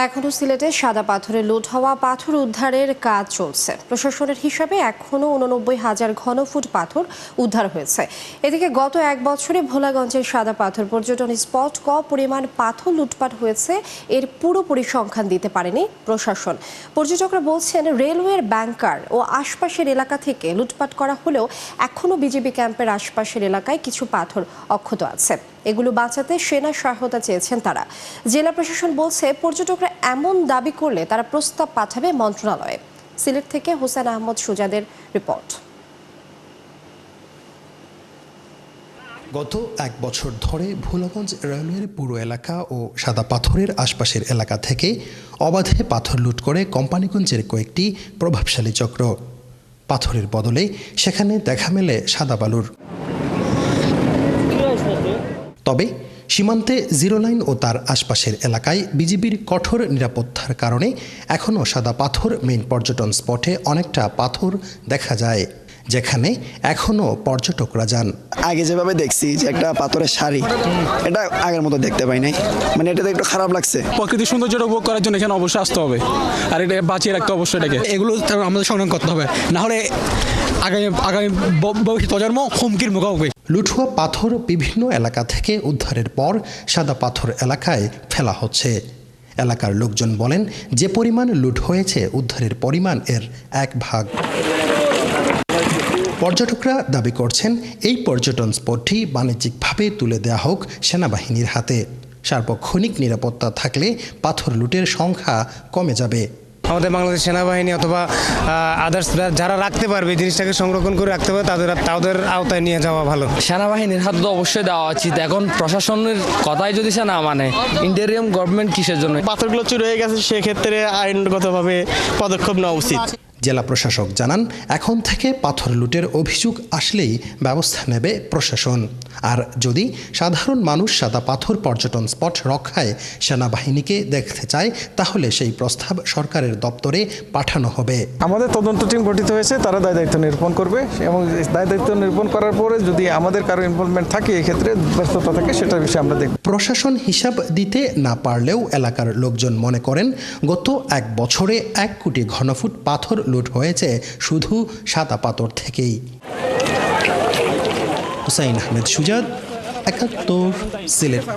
এখনো সিলেটে সাদা পাথরে লুট হওয়া পাথর উদ্ধারের কাজ চলছে। প্রশাসনের হিসাবে এখনো 89,000 ঘনফুট পাথর উদ্ধার হয়েছে। এদিকে গত এক বছরে ভোলাগঞ্জের সাদা পাথর পর্যটন স্পট পরিমাণ পাথর লুটপাট হয়েছে এর পুরো পরিসংখ্যান দিতে পারেনি প্রশাসন। পর্যটকরা বলছেন রেলওয়ের ব্যাংকার ও আশপাশের এলাকা থেকে লুটপাট করা হলেও এখনো বিজিবি ক্যাম্পের আশপাশের এলাকায় কিছু পাথর অক্ষত আছে। এগুলো বাঁচাতে সেনা সহায়তা চেয়েছেন তারা। জেলা প্রশাসন বলছে পর্যটকরা এমন দাবি করলে তারা প্রস্তাব পাঠাবে মন্ত্রণালয়ে। সিলেট থেকে হোসেন আহমদ সুজাদের রিপোর্ট। গত এক বছর ধরে ভোলাগঞ্জ রেলওয়ের পুরো এলাকা ও সাদা পাথরের আশপাশের এলাকা থেকে অবাধে পাথর লুট করে কোম্পানিগঞ্জের কয়েকটি প্রভাবশালী চক্র। পাথরের বদলে সেখানে দেখা মেলে সাদা বালুর। তবে সীমান্তে জিরো লাইন ও তার আশপাশের এলাকায় বিজিবির কঠোর নিরাপত্তার কারণে এখনও সাদা পাথর মেইন পর্যটন স্পটে অনেকটা পাথর দেখা যায়, যেখানে এখনও পর্যটকরা যান। আগে যেভাবে দেখছি যে একটা পাথরের শাড়ি, এটা আগের মতো দেখতে পাই নাই, মানে এটাতে একটু খারাপ লাগছে। প্রকৃতির সৌন্দর্যটা উপভোগ করার জন্য এখানে অবশ্যই আসতে হবে, আর এটা বাঁচিয়ে রাখতে অবশ্যই এটাকে। এগুলো আমাদের সংগ্রাম করতে হবে, না হলে আগামী ভবিষ্যৎ প্রজন্ম হুমকির মুখোমুখি। লুট হওয়া পাথর বিভিন্ন এলাকা থেকে উদ্ধারের পর সাদা পাথর এলাকায় ফেলা হচ্ছে। এলাকার লোকজন বলেন, যে পরিমাণ লুট হয়েছে উদ্ধারের পরিমাণ এর 1 ভাগ। পর্যটকরা দাবি করছেন এই পর্যটন স্পটটি বাণিজ্যিকভাবে তুলে দেওয়া হোক সেনাবাহিনীর হাতে। সার্বক্ষণিক নিরাপত্তা থাকলে পাথর লুটের সংখ্যা কমে যাবে। আমাদের বাংলাদেশ সেনাবাহিনী অথবা আদার্স যারা রাখতে পারবে, জিনিসটাকে সংরক্ষণ করে রাখতে পারবে, তাদের আওতায় নিয়ে যাওয়া ভালো। সেনাবাহিনীর হাতে তো অবশ্যই দেওয়া উচিত। এখন প্রশাসনের কথাই যদি সে না মানে, ইন্টেরিয়াম গভর্নমেন্ট কিসের জন্য? পাথরগুলো চুরি হয়ে গেছে, সেক্ষেত্রে আইনগতভাবে পদক্ষেপ নেওয়া উচিত। জেলা প্রশাসক জানান, এখন থেকে পাথর লুটের অভিযোগ আসলেই ব্যবস্থা নেবে প্রশাসন। আর যদি সাধারণ মানুষ সাদা পাথর পর্যটন স্পট রক্ষায় সেনাবাহিনীকে দেখতে চায়, তাহলে সেই প্রস্তাব সরকারের দপ্তরে পাঠানো হবে। আমাদের তদন্ত টিম গঠিত হয়েছে, তারা দায় দায়িত্ব নিরূপণ করবে এবং দায় দায়িত্ব নিরূপণ করার পরে যদি আমাদের কারো ইনভলভমেন্ট থাকে, এক্ষেত্রে ব্যস্ততা থাকে, সেটার বিষয়ে আমরা দেখব। প্রশাসন হিসাব দিতে না পারলেও এলাকার লোকজন মনে করেন, গত এক বছরে 1 কোটি ঘনফুট পাথর লুট হয়েছে শুধু সাদা পাথর থেকেই। হোসেন আহমদ সুজাদ, 71 সিলেট।